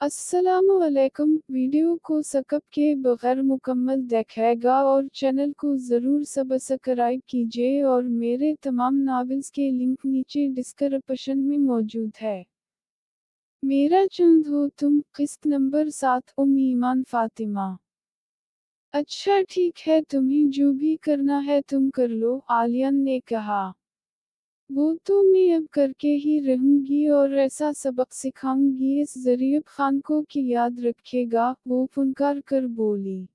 अस्सलामुअलैकुम। वीडियो को स्किप किए बगैर मुकम्मल देखिएगा और चैनल को ज़रूर सब्सक्राइब कीजिए और मेरे तमाम नॉवेल्स के लिंक नीचे डिस्क्रिप्शन में मौजूद है। मेरा चुन हो तुम, किस्त नंबर 7, ईमान फातिमा। अच्छा ठीक है, तुम्हें जो भी करना है तुम कर लो, आलिया ने कहा। वो तो मैं अब करके ही रहूंगी और ऐसा सबक सिखाऊंगी इस ज़रीब खान को कि याद रखेगा, वो फुनकार कर बोली।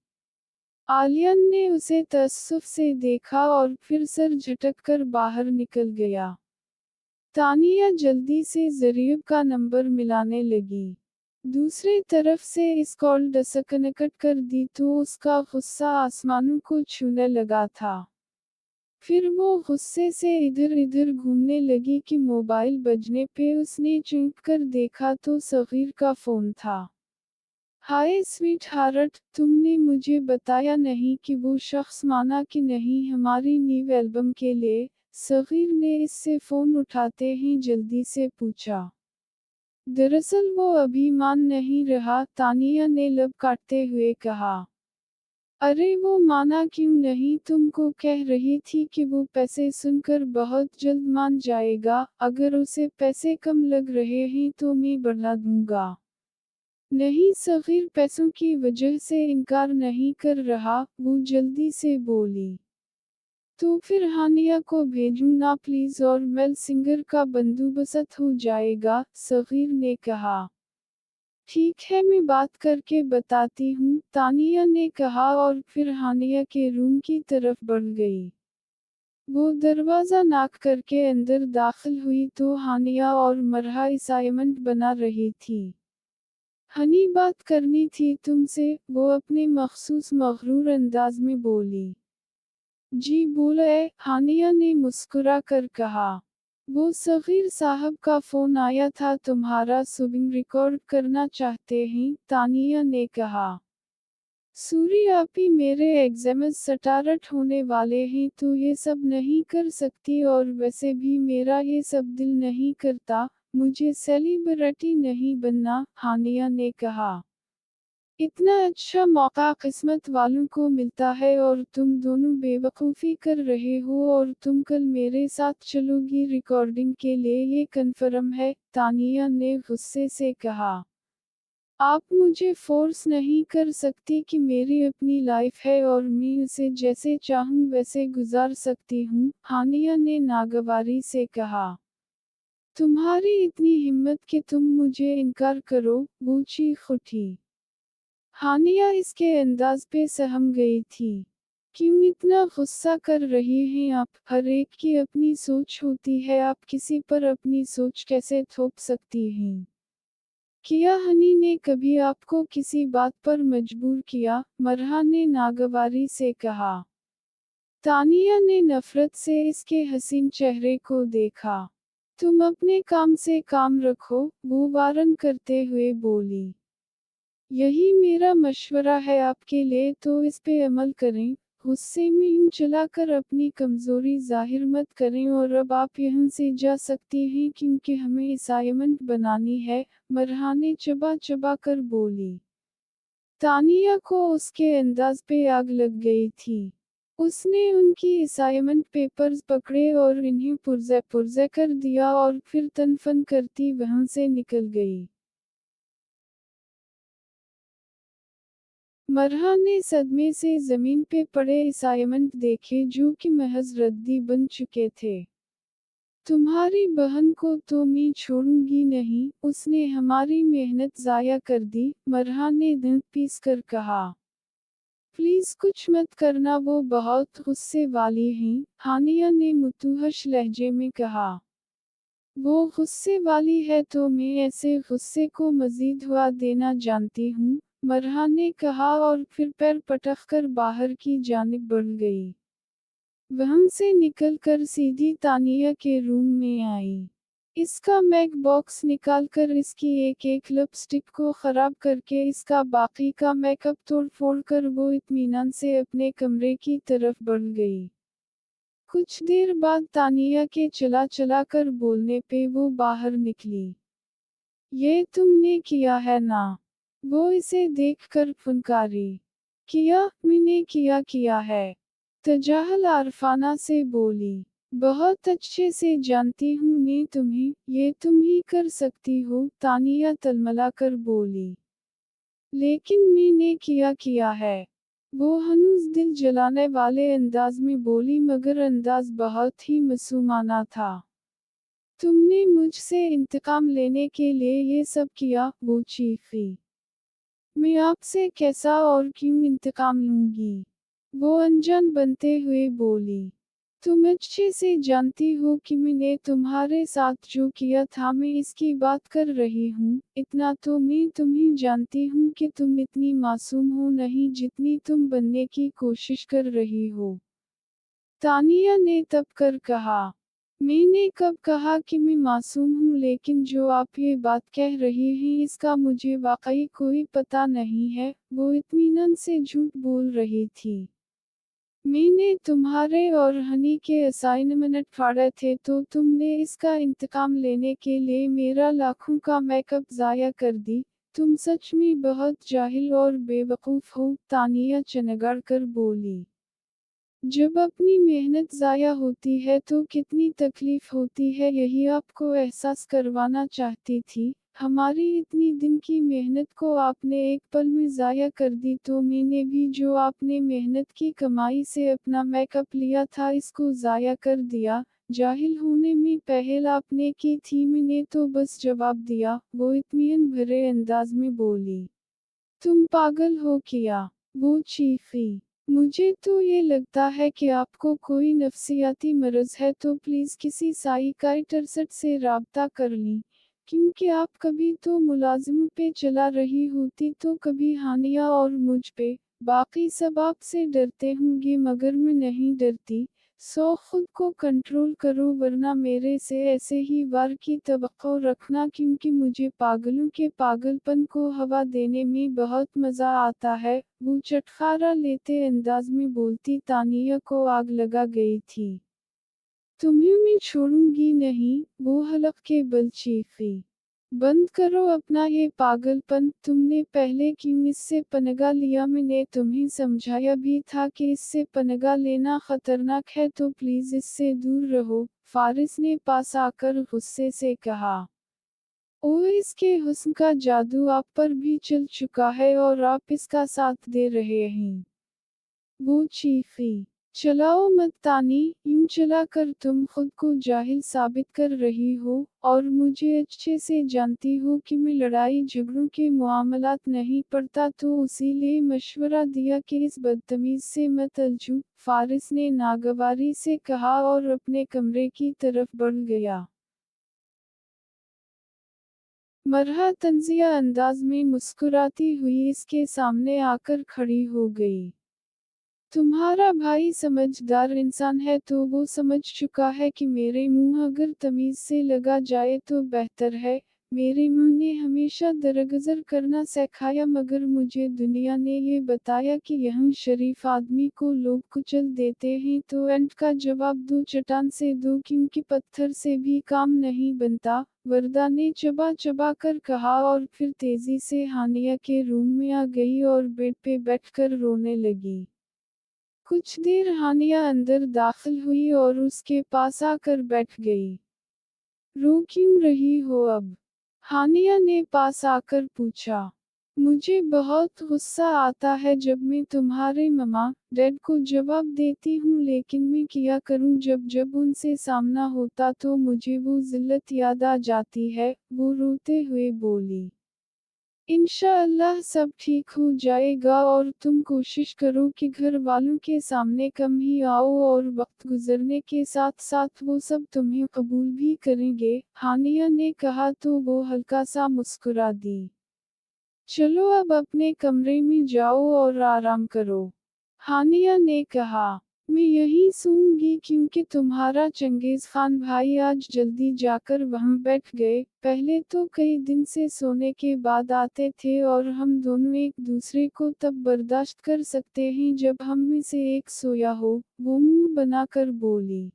आलियन ने उसे तअस्सुफ से देखा और फिर सर झटक कर बाहर निकल गया। तानिया जल्दी से ज़रीब का नंबर मिलाने लगी। दूसरी तरफ से इस कॉल डिस्कनेक्ट कर दी तो उसका गुस्सा आसमानों को छूने लगा था। फिर वो गुस्से से इधर-उधर घूमने लगी कि मोबाइल बजने पे उसने चौंक कर देखा तो सगीर का फ़ोन था। हाय स्वीट हार्ट, तुमने मुझे बताया नहीं कि वो शख्स माना कि नहीं हमारी न्यू एल्बम के लिए, सगीर ने इससे फ़ोन उठाते ही जल्दी से पूछा। दरअसल वो अभी मान नहीं रहा, तानिया ने लब काटते हुए कहा। अरे वो माना क्यों नहीं, तुमको कह रही थी कि वो पैसे सुनकर बहुत जल्द मान जाएगा, अगर उसे पैसे कम लग रहे हैं तो मैं बढ़ा दूंगा। नहीं, सगीर पैसों की वजह से इनकार नहीं कर रहा, वो जल्दी से बोली। तो फिर हानिया को भेजूं ना प्लीज और मेल सिंगर का बंदोबस्त हो जाएगा, सगीर ने कहा। ठीक है, मैं बात करके बताती हूँ, तानिया ने कहा और फिर हानिया के रूम की तरफ बढ़ गई। वो दरवाज़ा नॉक करके अंदर दाखिल हुई तो हानिया और मरहा असाइनमेंट बना रही थी। हनी बात करनी थी तुमसे, वो अपने मखसूस मगरूर अंदाज में बोली। जी बोले, हानिया ने मुस्कुरा कर कहा। वो सगीर साहब का फ़ोन आया था, तुम्हारा सुबिंग रिकॉर्ड करना चाहते हैं, तानिया ने कहा। सूरी आपी, मेरे एग्जाम्स स्टार्ट होने वाले हैं तो ये सब नहीं कर सकती और वैसे भी मेरा ये सब दिल नहीं करता, मुझे सेलिब्रिटी नहीं बनना, हानिया ने कहा। इतना अच्छा मौका किस्मत वालों को मिलता है और तुम दोनों बेवकूफ़ी कर रहे हो और तुम कल मेरे साथ चलोगी रिकॉर्डिंग के लिए, ये कन्फर्म है, तानिया ने गुस्से से कहा। आप मुझे फोर्स नहीं कर सकती कि मेरी अपनी लाइफ है और मैं उसे जैसे चाहूँ वैसे गुजार सकती हूँ, हानिया ने नागवारी से कहा। तुम्हारी इतनी हिम्मत कि तुम मुझे इनकार करो, वो चीख उठी। हानिया इसके अंदाज पे सहम गई थी। क्यों इतना गुस्सा कर रही हैं आप, हर एक की अपनी सोच होती है, आप किसी पर अपनी सोच कैसे थोप सकती हैं? किया हनी ने कभी आपको किसी बात पर मजबूर किया, मरहा ने नागवारी से कहा। तानिया ने नफरत से इसके हसीन चेहरे को देखा। तुम अपने काम से काम रखो, वो वारन करते हुए बोली। यही मेरा मशवरा है आपके लिए, तो इस पे अमल करें, गुस्से में यूं चलाकर अपनी कमजोरी जाहिर मत करें और अब आप यहाँ से जा सकती हैं क्योंकि हमें असाइनमेंट बनानी है, मरहा ने चबा चबा कर बोली। तानिया को उसके अंदाज पे आग लग गई थी। उसने उनकी असाइनमेंट पेपर्स पकड़े और इन्हें पुर्जे पुर्जे कर दिया और फिर तनफन करती वहां से निकल गई। मरहा ने सदमे से जमीन पे पड़े असाइनमेंट देखे जो कि महज रद्दी बन चुके थे। तुम्हारी बहन को तो मैं छोड़ूंगी नहीं, उसने हमारी मेहनत ज़ाया कर दी, मरहा ने दांत पीस कर कहा। प्लीज कुछ मत करना, वो बहुत गुस्से वाली हैं, हानिया ने मुतूहश लहजे में कहा। वो गुस्से वाली है तो मैं ऐसे गुस्से को मजीद हुआ देना जानती हूँ, मरहा ने कहा और फिर पैर पटक बाहर की जानिब बढ़ गई। वहां से निकलकर सीधी तानिया के रूम में आई। इसका मैक बॉक्स निकालकर इसकी एक एक लिपस्टिक को खराब करके इसका बाकी का मेकअप तोड़ फोड़ कर वो इत्मीनान से अपने कमरे की तरफ बढ़ गई। कुछ देर बाद तानिया के चला चला कर बोलने पे वो बाहर निकली। ये तुमने किया है ना? वो इसे देखकर फुनकारी। किया? मैंने किया है। तजाहल आरफाना से बोली। बहुत अच्छे से जानती हूँ मैं तुम्हें, ये तुम ही कर सकती हो, तानिया तलमला कर बोली। लेकिन मैंने किया है। वो हनूज दिल जलाने वाले अंदाज में बोली, मगर अंदाज बहुत ही मासूमाना था। तुमने मुझसे इंतकाम लेने के लिए ये सब किया, वो चीखी। मैं आपसे कैसा और क्यों इंतकाम लूंगी? वो अनजान बनते हुए बोली। तुम अच्छे से जानती हो कि मैंने तुम्हारे साथ जो किया था, मैं इसकी बात कर रही हूँ। इतना तो मैं तुम्हें जानती हूँ कि तुम इतनी मासूम हो नहीं जितनी तुम बनने की कोशिश कर रही हो। तानिया ने तब कर कहा। मैंने कब कहा कि मैं मासूम हूँ? लेकिन जो आप ये बात कह रही हैं इसका मुझे वाकई कोई पता नहीं है। वो इत्मीनान से झूठ बोल रही थी। मैंने तुम्हारे और हनी के असाइनमेंट फाड़े थे तो तुमने इसका इंतकाम लेने के लिए मेरा लाखों का मेकअप ज़ाया कर दी। तुम सच में बहुत जाहिल और बेवकूफ़ हो, तानिया चनगाड़ कर बोली। जब अपनी मेहनत ज़ाया होती है तो कितनी तकलीफ होती है, यही आपको एहसास करवाना चाहती थी। हमारी इतनी दिन की मेहनत को आपने एक पल में ज़ाया कर दी, तो मैंने भी जो आपने मेहनत की कमाई से अपना मेकअप लिया था इसको ज़ाया कर दिया। जाहिल होने में पहल आपने की थी, मैंने तो बस जवाब दिया, वो इत्मीनान भरे अंदाज में बोली। तुम पागल हो क्या? वो चीखी। मुझे तो ये लगता है कि आपको कोई नफसियाती मर्ज है, तो प्लीज़ किसी साइकाइट्रिस्ट से राब्ता कर लें। क्योंकि आप कभी तो मुलाजिम पे चला रही होती तो कभी हानिया और मुझ पे। बाकी सब आपसे डरते होंगे मगर मैं नहीं डरती। सो खुद को कंट्रोल करो वरना मेरे से ऐसे ही वार की तवक्को रखना, क्योंकि मुझे पागलों के पागलपन को हवा देने में बहुत मज़ा आता है। वो चटखारा लेते अंदाज में बोलती तानिया को आग लगा गई थी। तुम्हें मैं छोड़ूंगी नहीं, वो हलफ के बल चीखी। बंद करो अपना ये पागलपन, तुमने पहले क्यों इससे पनाह लिया? मैंने तुम्हें समझाया भी था कि इससे पनाह लेना खतरनाक है, तो प्लीज इससे दूर रहो, फारिस ने पास आकर गुस्से से कहा। ओह, इसके हुस्न का जादू आप पर भी चल चुका है और आप इसका साथ दे रहे हैं। वो चीखी। चलाओ मत तानी, यूं चला कर तुम खुद को जाहिल साबित कर रही हो, और मुझे अच्छे से जानती हो कि मैं लड़ाई झगड़ों के मामलात नहीं पड़ता, तो इसीलिए मशवरा दिया कि इस बदतमीज से मत अलझो, फारिस ने नागवारी से कहा और अपने कमरे की तरफ बढ़ गया। मरहा तंजिया अंदाज में मुस्कुराती हुई इसके सामने आकर खड़ी हो गई। तुम्हारा भाई समझदार इंसान है, तो वो समझ चुका है कि मेरे मुंह अगर तमीज से लगा जाए तो बेहतर है। मेरे मुंह ने हमेशा दरगुजर करना सिखाया, मगर मुझे दुनिया ने ये बताया कि यहाँ शरीफ आदमी को लोग कुचल देते हैं, तो एंड का जवाब दो, चट्टान से दो, क्योंकि पत्थर से भी काम नहीं बनता। वरदा ने चबा चबा कर कहा और फिर तेजी से हानिया के रूम में आ गई और बेड पे बैठकर रोने लगी। कुछ देर हानिया अंदर दाखिल हुई और उसके पास आकर बैठ गई। रो क्यों रही हो अब? हानिया ने पास आकर पूछा। मुझे बहुत गुस्सा आता है जब मैं तुम्हारे ममा डैड को जवाब देती हूँ, लेकिन मैं क्या करूँ, जब जब उनसे सामना होता तो मुझे वो जिल्लत याद आ जाती है, वो रोते हुए बोली। इंशाअल्लाह सब ठीक हो जाएगा, और तुम कोशिश करो कि घर वालों के सामने कम ही आओ, और वक्त गुजरने के साथ साथ वो सब तुम्हें कबूल भी करेंगे। हानिया ने कहा तो वो हल्का सा मुस्कुरा दी। चलो अब अपने कमरे में जाओ और आराम करो, हानिया ने कहा। मैं यहीं सोऊंगी क्योंकि तुम्हारा चंगेज खान भाई आज जल्दी जाकर वहां बैठ गए। पहले तो कई दिन से सोने के बाद आते थे और हम दोनों एक दूसरे को तब बर्दाश्त कर सकते हैं जब हम में से एक सोया हो, वो मुंह बनाकर बोली।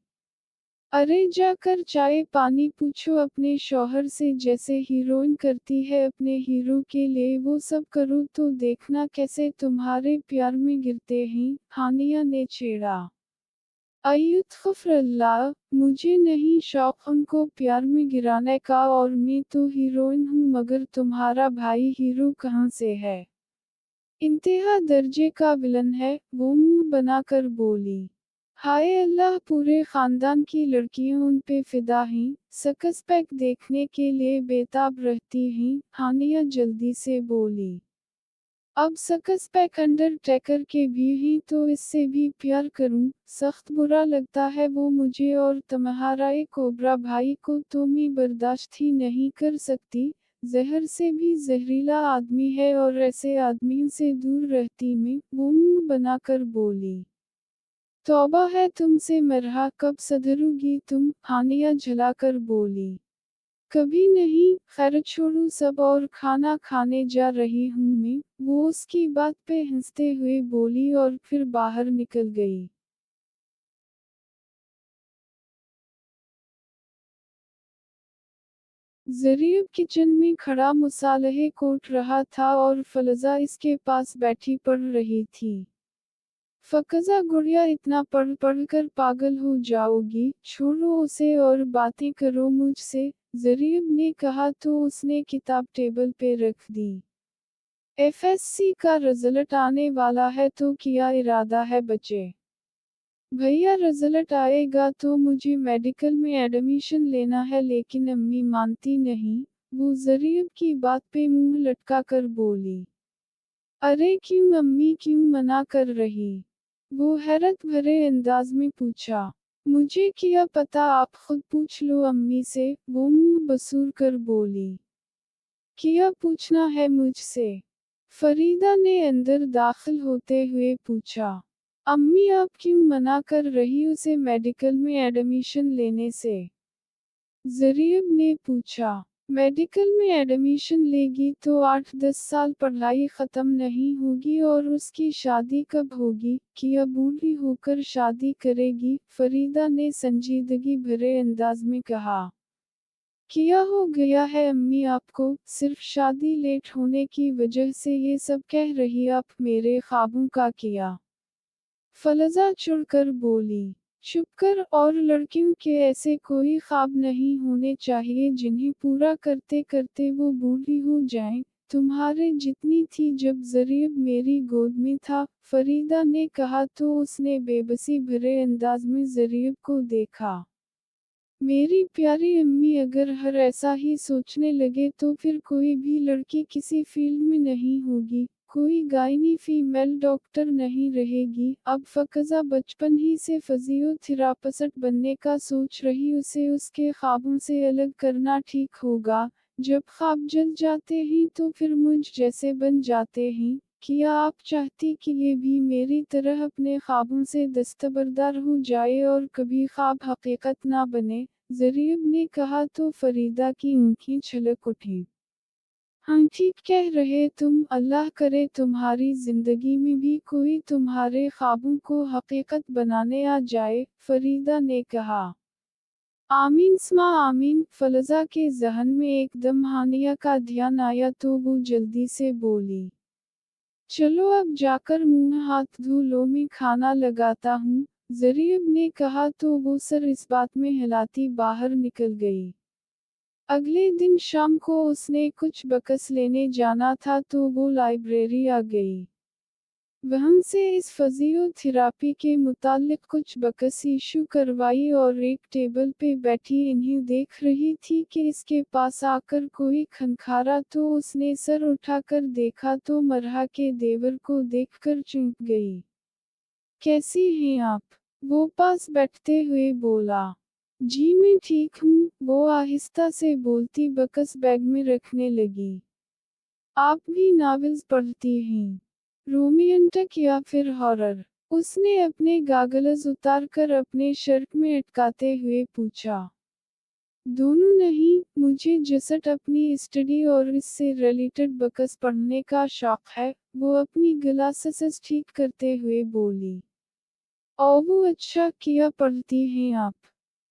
अरे जाकर चाय पानी पूछो अपने शौहर से, जैसे हीरोइन करती है अपने हीरो के लिए वो सब करो तो देखना कैसे तुम्हारे प्यार में गिरते हैं, हानिया ने छेड़ा। अय्युतगफरल्लाह, मुझे नहीं शौक उनको प्यार में गिराने का, और मैं तो हीरोइन हूँ, मगर तुम्हारा भाई हीरो कहाँ से है? इंतहा दर्जे का विलन है, वो मुंह बनाकर बोली। हाय अल्लाह, पूरे खानदान की लड़कियां उन पे फिदा हैं, सकस पैक देखने के लिए बेताब रहती हैं, हानिया जल्दी से बोली। अब सकस पैक अंडरटेकर के भी हैं तो इससे भी प्यार करूं, सख्त बुरा लगता है वो मुझे, और तुम्हारा एक कोबरा भाई को तो मैं बर्दाश्त ही नहीं कर सकती, जहर से भी जहरीला आदमी है और ऐसे आदमियों से दूर रहती मैं, वो मुंह बनाकर बोली। तौबा है तुमसे मरहा, कब सधरोगी तुम, हानिया झलाकर बोली। कभी नहीं, खैर छोड़ो सब और खाना खाने जा रही हूँ मैं, वो उसकी बात पे हंसते हुए बोली और फिर बाहर निकल गई। ज़रीब किचन में खड़ा मुसालहे कोट रहा था और फलजा इसके पास बैठी पढ़ रही थी। फ़कज़ा गुड़िया, इतना पढ़ पढ़ कर पागल हो जाओगी, छोड़ो उसे और बातें करो मुझसे, ज़रीब ने कहा तो उसने किताब टेबल पे रख दी। एफएससी का रिजल्ट आने वाला है तो क्या इरादा है बच्चे? भैया रिजल्ट आएगा तो मुझे मेडिकल में एडमिशन लेना है, लेकिन अम्मी मानती नहीं, वो ज़रीब की बात पे मुंह लटका कर बोली। अरे क्यों अम्मी, क्यों मना कर रही? वो हैरत भरे अंदाज में पूछा। मुझे क्या पता, आप खुद पूछ लो अम्मी से, वो मुंह बसूर कर बोली। क्या पूछना है मुझसे? फरीदा ने अंदर दाखिल होते हुए पूछा। अम्मी, आप क्यों मना कर रही उसे मेडिकल में एडमिशन लेने से? ज़रीब ने पूछा। मेडिकल में एडमिशन लेगी तो 8-10 साल पढ़ाई ख़त्म नहीं होगी, और उसकी शादी कब होगी, क्या बूढ़ी होकर शादी करेगी? फरीदा ने संजीदगी भरे अंदाज में कहा। क्या हो गया है अम्मी आपको, सिर्फ शादी लेट होने की वजह से ये सब कह रही, आप मेरे ख्वाबों का किया? फलजा चुड़कर बोली। चुप कर, और लड़कियों के ऐसे कोई ख्वाब नहीं होने चाहिए जिन्हें पूरा करते करते वो बूढ़ी हो जाएं, तुम्हारे जितनी थी जब ज़रीब मेरी गोद में था, फरीदा ने कहा तो उसने बेबसी भरे अंदाज में ज़रीब को देखा। मेरी प्यारी अम्मी, अगर हर ऐसा ही सोचने लगे तो फिर कोई भी लड़की किसी फील्ड में नहीं होगी, कोई गायनी फीमेल डॉक्टर नहीं रहेगी। अब फ़कज़ा बचपन ही से फिजियोथेरापिस्ट बनने का सोच रही, उसे उसके ख्वाबों से अलग करना ठीक होगा। जब ख्वाब जल जाते हैं तो फिर मुझ जैसे बन जाते हैं। क्या आप चाहती कि ये भी मेरी तरह अपने ख्वाबों से दस्तबरदार हो जाए और कभी ख्वाब हकीकत ना बने? ज़रीब ने कहा तो फरीदा की आंखें छलक उठीं। हाँ ठीक कह रहे तुम, अल्लाह करे तुम्हारी जिंदगी में भी कोई तुम्हारे ख्वाबों को हकीकत बनाने आ जाए, फरीदा ने कहा। आमीन स्मा आमीन। फलजा के जहन में एकदम हानिया का ध्यान आया तो वो जल्दी से बोली। चलो अब जाकर मुंह हाथ धो लो, मैं खाना लगाता हूँ, ज़रीब ने कहा तो वो सर इस बात में हिलाती बाहर निकल गई। अगले दिन शाम को उसने कुछ बकस लेने जाना था तो वो लाइब्रेरी आ गई। वहाँ से इस फिजियोथेरापी के मुतालिक कुछ बकस इशू करवाई और एक टेबल पे बैठी इन्हें देख रही थी कि इसके पास आकर कोई खनखारा तो उसने सर उठाकर देखा तो मरहा के देवर को देखकर चौंक गई। कैसी हैं आप? वो पास बैठते हुए बोला। जी मैं ठीक हूँ, वो आहिस्ता से बोलती बकस बैग में रखने लगी। आप भी नॉवेल्स पढ़ती हैं? रोमांटिक या फिर हॉरर? उसने अपने गागल्स उतारकर अपने शर्ट में अटकाते हुए पूछा। दोनों नहीं, मुझे जसट अपनी स्टडी और इससे रिलेटेड बकस पढ़ने का शौक है, वो अपनी ग्लासेस ठीक करते हुए बोली। ओह अच्छा, क्या पढ़ती हैं आप?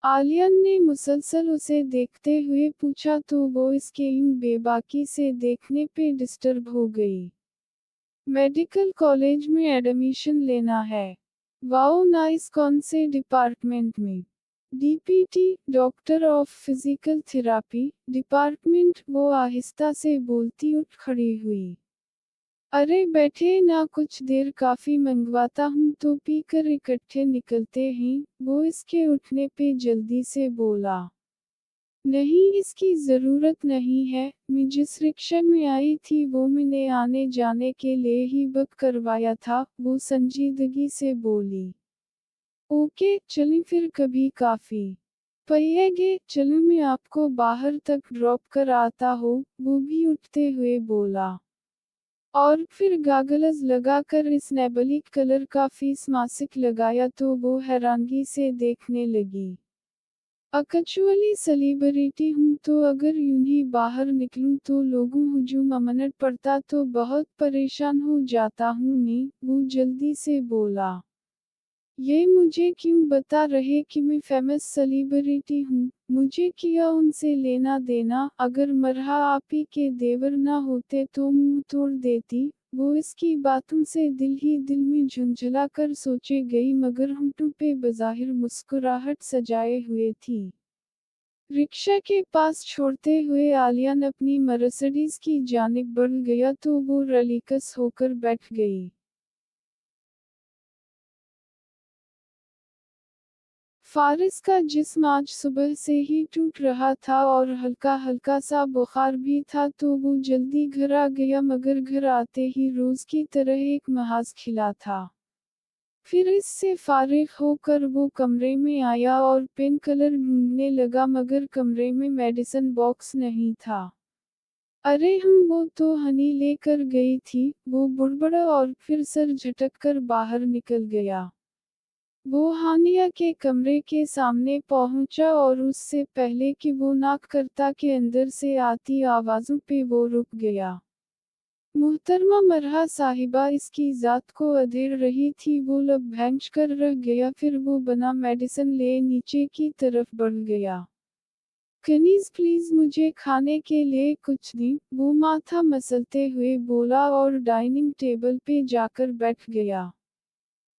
आलिया ने मुसलसल उसे देखते हुए पूछा तो वो इसके इन बेबाकी से देखने पे डिस्टर्ब हो गई। मेडिकल कॉलेज में एडमिशन लेना है। वाओ नाइस, कौन से डिपार्टमेंट में? DPT, doctor of physical therapy department, वो आहिस्ता से बोलती उठ खड़ी हुई। अरे बैठे ना, कुछ देर काफी मंगवाता हूँ तो पीकर इकट्ठे निकलते हैं, वो इसके उठने पे जल्दी से बोला। नहीं, इसकी जरूरत नहीं है, मैं जिस रिक्शा में आई थी वो मैंने आने जाने के लिए ही बुक करवाया था, वो संजीदगी से बोली। ओके चलें फिर कभी, काफी पिएंगे, चलो मैं आपको बाहर तक ड्रॉप कर आता हूँ, वो भी उठते हुए बोला। और फिर गागल्स लगाकर इसने ब्लैक कलर का फेस मास्क लगाया तो वो हैरानगी से देखने लगी। एक्चुअली सेलिब्रिटी हूँ तो अगर यूं ही बाहर निकलूं तो लोगों हुजूम अमनट पड़ता तो बहुत परेशान हो जाता हूँ मैं, वो जल्दी से बोला। ये मुझे क्यों बता रहे कि मैं फेमस सेलिब्रिटी हूँ, मुझे किया उनसे लेना देना, अगर मरहा आपी के देवर ना होते तो मुंह तोड़ देती, वो इसकी बातों से दिल ही दिल में झुंझला कर सोचे गई मगर होंठों पे बज़ाहिर मुस्कुराहट सजाए हुए थी। रिक्शा के पास छोड़ते हुए आलियान अपनी मर्सिडीज की जानिब बढ़ गया तो वो रिलैक्स होकर बैठ गई। फारिस का जिस्म आज सुबह से ही टूट रहा था और हल्का हल्का सा बुखार भी था तो वो जल्दी घर आ गया मगर घर आते ही रोज की तरह एक महाज खिला था। फिर इससे फारिग होकर वो कमरे में आया और पेन कलर ढूंढने लगा मगर कमरे में मेडिसिन बॉक्स नहीं था। अरे वो तो हनी लेकर गई थी, वो बुड़बड़ा और फिर सर झटक कर बाहर निकल गया। वो हानिया के कमरे के सामने पहुंचा और उससे पहले कि वो नाक करता के अंदर से आती आवाजों पे वो रुक गया। मुहतरमा मरहा साहिबा, इसकी जात को अधेड़ रही थी, वो लब भैंच कर रह गया, फिर वो बना मेडिसिन ले नीचे की तरफ बढ़ गया। कनीज प्लीज मुझे खाने के लिए कुछ दी, वो माथा मसलते हुए बोला और डाइनिंग टेबल पे जाकर बैठ गया।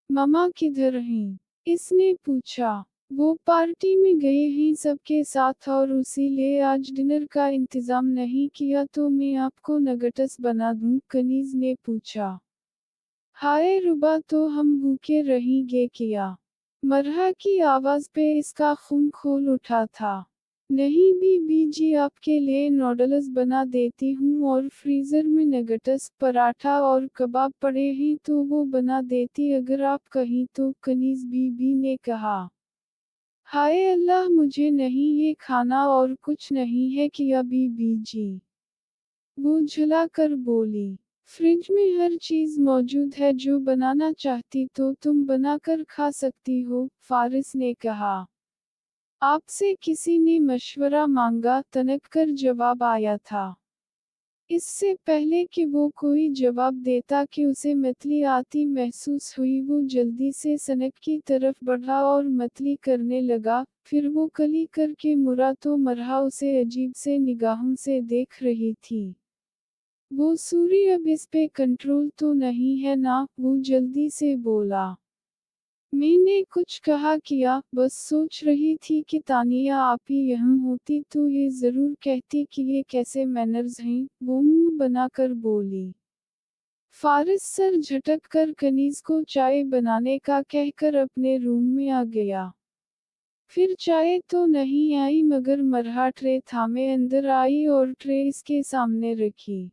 ममा किधर हैं? इसने पूछा। वो पार्टी में गए हैं सबके साथ और उसीलिए आज डिनर का इंतजाम नहीं किया तो मैं आपको नगटस बना दूं, कनीज ने पूछा। हाय रुबा, तो हम भूखे रहेंगे क्या? मरहा की आवाज पे इसका खून खोल उठा था। नहीं बीबी जी, आपके लिए नूडल्स बना देती हूँ और फ्रीजर में नगटस, पराठा और कबाब पड़े हैं तो वो बना देती अगर आप कहीं तो, कनीज बीबी ने कहा। हाय अल्लाह, मुझे नहीं ये खाना और कुछ नहीं है किया बीबी जी, वो झुला कर बोली। फ्रिज में हर चीज मौजूद है, जो बनाना चाहती तो तुम बनाकर खा सकती हो, फारिस ने कहा। आपसे किसी ने मशवरा मांगा, तनक कर जवाब आया था। इससे पहले कि वो कोई जवाब देता कि उसे मतली आती महसूस हुई, वो जल्दी से सनक की तरफ बढ़ा और मतली करने लगा, फिर वो कली करके मुड़ा तो मरहा उसे अजीब से निगाहों से देख रही थी। वो सूरी, अब इस पे कंट्रोल तो नहीं है ना, वो जल्दी से बोला। मैंने कुछ कहा किया, बस सोच रही थी कि तानिया आप ही यहाँ होती तो ये जरूर कहती कि ये कैसे मैनर्स हैं, वो मुंह बनाकर बोली। फारिस सर झटक कर कनीज को चाय बनाने का कहकर अपने रूम में आ गया। फिर चाय तो नहीं आई मगर मरहा ट्रे थामे अंदर आई और ट्रे इसके सामने रखी।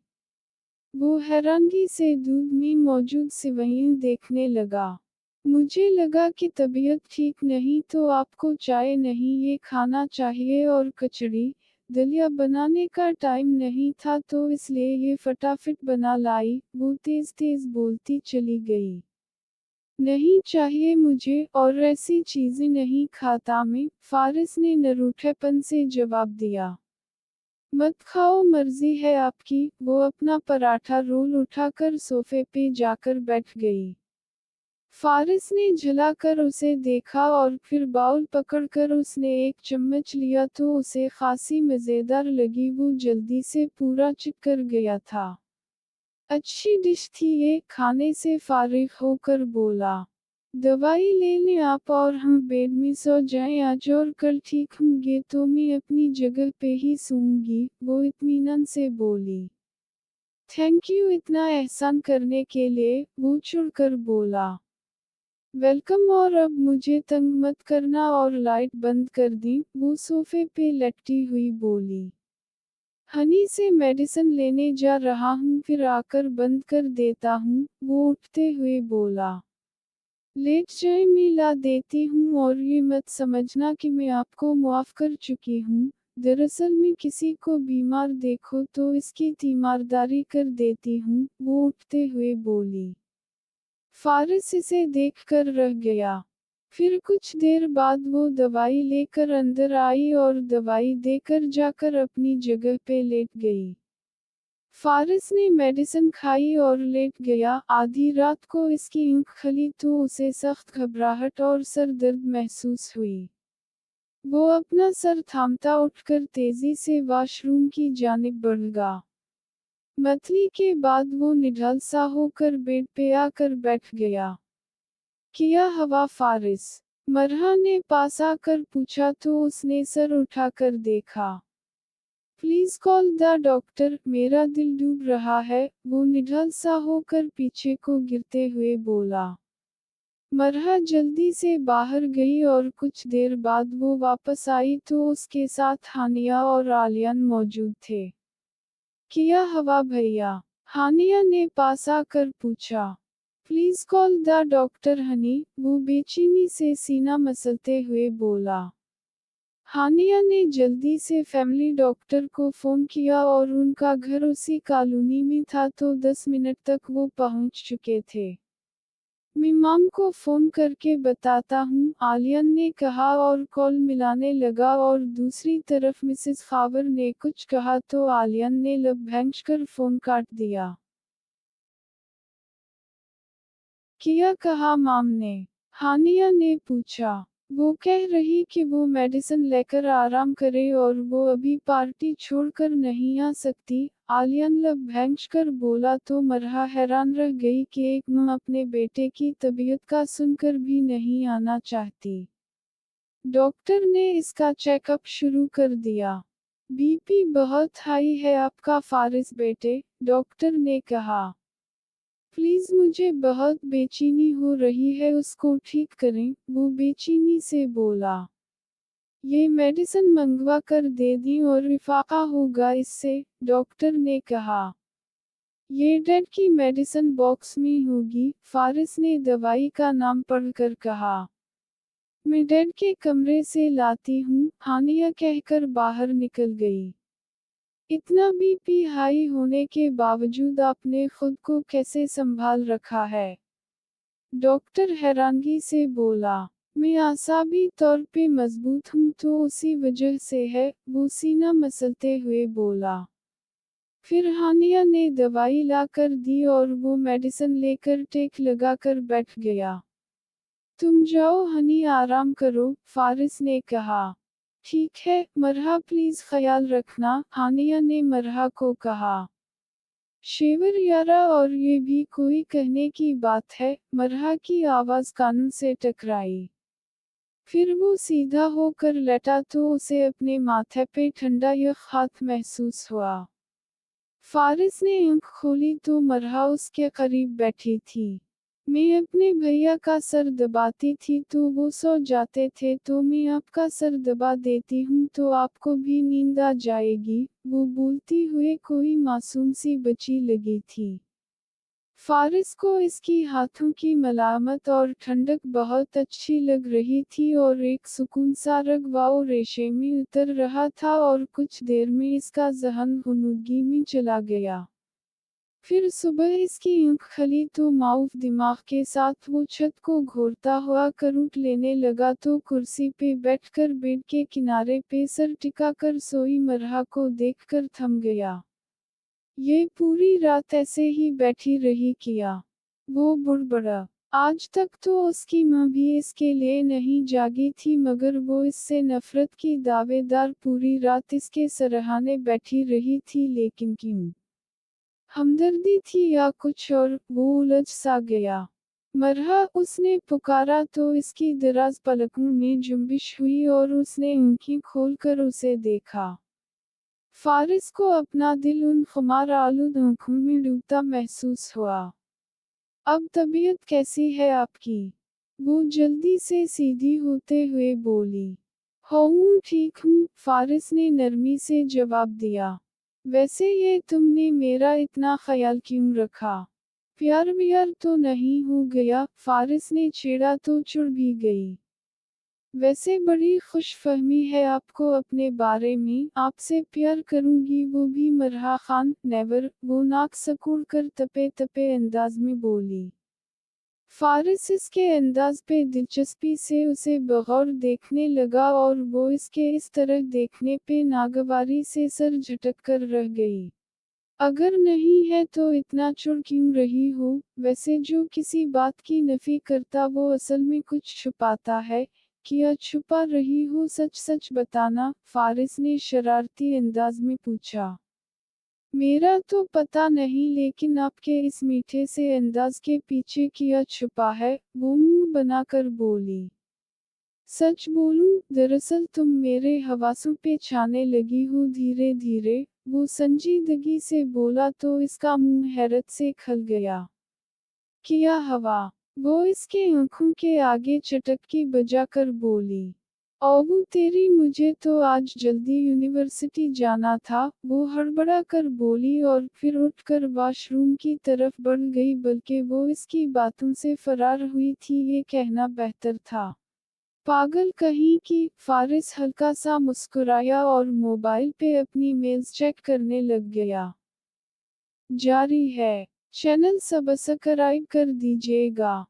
वो हैरानगी से दूध में मौजूद सिवैयां देखने लगा। मुझे लगा कि तबीयत ठीक नहीं तो आपको चाय नहीं ये खाना चाहिए और कचड़ी, दलिया बनाने का टाइम नहीं था तो इसलिए ये फटाफट बना लाई, वो तेज तेज बोलती चली गई। नहीं चाहिए मुझे, और ऐसी चीजें नहीं खाता मैं, फारिस ने नरूठेपन से जवाब दिया। मत खाओ, मर्जी है आपकी, वो अपना पराठा रोल उठाकर सोफे पे जाकर बैठ गई। फारिस ने झला कर उसे देखा और फिर बाउल पकड़कर उसने एक चम्मच लिया तो उसे खासी मज़ेदार लगी। वो जल्दी से पूरा चिक कर गया था। अच्छी डिश थी ये, खाने से फारिग होकर बोला। दवाई ले लें आप और हम बेड में सो जाएं आज, और कल ठीक होंगे तो मैं अपनी जगह पे ही सोऊंगी, वो इत्मीनान से बोली। थैंक यू इतना एहसान करने के लिए, वो चिढ़कर बोला। वेलकम, और अब मुझे तंग मत करना, और लाइट बंद कर दी, वो सोफे पे लटकी हुई बोली। हनी से मेडिसिन लेने जा रहा हूँ, फिर आकर बंद कर देता हूँ, वो उठते हुए बोला। लेट जाए, मैं ला देती हूँ, और ये मत समझना कि मैं आपको मुआफ कर चुकी हूँ। दरअसल मैं किसी को बीमार देखो तो इसकी तीमारदारी कर देती हूँ, वो उठते हुए बोली। फारिस इसे देखकर रह गया। फिर कुछ देर बाद वो दवाई लेकर अंदर आई और दवाई देकर जाकर अपनी जगह पे लेट गई। फारिस ने मेडिसिन खाई और लेट गया। आधी रात को इसकी ऊँख खुली तो उसे सख्त घबराहट और सर दर्द महसूस हुई। वो अपना सर थामता उठकर तेजी से वॉशरूम की जानिब बढ़ गया। मतली के बाद वो निढाल सा होकर बेड पे आकर बैठ गया। किया हवा फारिस? मरहा ने पास आकर पूछा तो उसने सर उठाकर देखा। प्लीज कॉल द डॉक्टर, मेरा दिल डूब रहा है, वो निढाल सा होकर पीछे को गिरते हुए बोला। मरहा जल्दी से बाहर गई और कुछ देर बाद वो वापस आई तो उसके साथ हानिया और आलियान मौजूद थे। किया हवा भैया? हानिया ने पास आकर पूछा। Please call the doctor Honey, वो बेचैनी से सीना मसलते हुए बोला। हानिया ने जल्दी से फैमिली डॉक्टर को फ़ोन किया और उनका घर उसी कॉलोनी में था तो 10 मिनट तक वो पहुंच चुके थे। मैं मॉम को फ़ोन करके बताता हूँ, आलियन ने कहा और कॉल मिलाने लगा, और दूसरी तरफ मिसेस खावर ने कुछ कहा तो आलियन ने लब भैंचकर फ़ोन काट दिया। किया कहा मॉम ने? हानिया ने पूछा। वो कह रही कि वो मेडिसिन लेकर आराम करे और वो अभी पार्टी छोड़कर नहीं आ सकती, आलियन लब भैंचकर बोला तो मरहा हैरान रह गई कि एक मां अपने बेटे की तबीयत का सुनकर भी नहीं आना चाहती। डॉक्टर ने इसका चेकअप शुरू कर दिया। बीपी बहुत हाई है आपका फारिस बेटे, डॉक्टर ने कहा। प्लीज मुझे बहुत बेचैनी हो रही है, उसको ठीक करें, वो बेचैनी से बोला। ये मेडिसिन मंगवा कर दे दी और इफाका होगा इससे, डॉक्टर ने कहा। ये डेड की मेडिसिन बॉक्स में होगी, फारिस ने दवाई का नाम पढ़कर कहा। मैं डेड के कमरे से लाती हूँ, हानिया कहकर बाहर निकल गई। इतना बीपी हाई होने के बावजूद आपने खुद को कैसे संभाल रखा है? डॉक्टर हैरानगी से बोला। मैं आसाबी तौर पे मजबूत हूँ तो उसी वजह से है, वो सीना मसलते हुए बोला। फिर हानिया ने दवाई ला कर दी और वो मेडिसिन लेकर टेक लगाकर बैठ गया। तुम जाओ हनी, आराम करो, फारिस ने कहा। ठीक है मरहा, प्लीज ख्याल रखना, हानिया ने मरहा को कहा। शेवर यारा, और ये भी कोई कहने की बात है, मरहा की आवाज कानून से टकराई। फिर वो सीधा होकर लेटा तो उसे अपने माथे पे ठंडा यख हाथ महसूस हुआ। फारिस ने आंख खोली तो मरहा उसके करीब बैठी थी। मैं अपने भैया का सर दबाती थी तो वो सो जाते थे, तो मैं आपका सर दबा देती हूँ तो आपको भी नींद आ जाएगी, वो बोलती हुए कोई मासूम सी बच्ची लगी थी। फारिस को इसकी हाथों की मलामत और ठंडक बहुत अच्छी लग रही थी और एक सुकून सा रगवाओ रेशे में उतर रहा था, और कुछ देर में इसका ज़हन गुनूदगी में चला गया। फिर सुबह इसकी आँख खुली तो माऊफ दिमाग के साथ वो छत को घूरता हुआ करवट लेने लगा तो कुर्सी पे बैठकर बेड के किनारे पे सर टिकाकर सोई मरहा को देखकर थम गया। ये पूरी रात ऐसे ही बैठी रही किया? वो बुड़बड़ा। आज तक तो उसकी माँ भी इसके लिए नहीं जागी थी, मगर वो इससे नफरत की दावेदार पूरी रात इसके सरहाने बैठी रही थी, लेकिन क्यों? हमदर्दी थी या कुछ और, वो उलझ सा गया। मरहा, उसने पुकारा तो इसकी दराज पलकों में जुम्बिश हुई और उसने आंखें खोलकर उसे देखा। फारिस को अपना दिल उन खुमार आलूद आंखों में डूबता महसूस हुआ। अब तबीयत कैसी है आपकी? वो जल्दी से सीधी होते हुए बोली। हूँ ठीक हूँ, फारिस ने नरमी से जवाब दिया। वैसे ये तुमने मेरा इतना ख्याल क्यों रखा? प्यार व्यार तो नहीं हो गया? फारिस ने छेड़ा तो चिढ़ भी गई। वैसे बड़ी खुशफहमी है आपको अपने बारे में, आपसे प्यार करूंगी वो भी मरहा खान, नेवर, वो नाक सकोड़ कर तपे तपे अंदाज में बोली। फारिस इसके अंदाज पे दिलचस्पी से उसे बगौर देखने लगा और वो इसके इस तरह देखने पे नागवारी से सर झटक कर रह गई। अगर नहीं है तो इतना चुड़ क्यों रही हो? वैसे जो किसी बात की नफी करता वो असल में कुछ छुपाता है, क्या छुपा रही हो? सच सच बताना, फारिस ने शरारती अंदाज में पूछा। मेरा तो पता नहीं, लेकिन आपके इस मीठे से अंदाज के पीछे क्या छुपा है? वो मुंह बनाकर बोली। सच बोलूं, दरअसल तुम मेरे हवासों पे छाने लगी हो धीरे धीरे, वो संजीदगी से बोला तो इसका मुंह हैरत से खल गया। क्या हवा? वो इसके आंखों के आगे चटकती बजाकर बोली। ओह तेरी, मुझे तो आज जल्दी यूनिवर्सिटी जाना था, वो हड़बड़ा कर बोली और फिर उठकर वॉशरूम की तरफ बढ़ गई, बल्कि वो इसकी बातों से फरार हुई थी ये कहना बेहतर था। पागल कहीं की, फारिस हल्का सा मुस्कुराया और मोबाइल पे अपनी मेल्स चेक करने लग गया। जारी है। चैनल सब्सक्राइब कर दीजिएगा।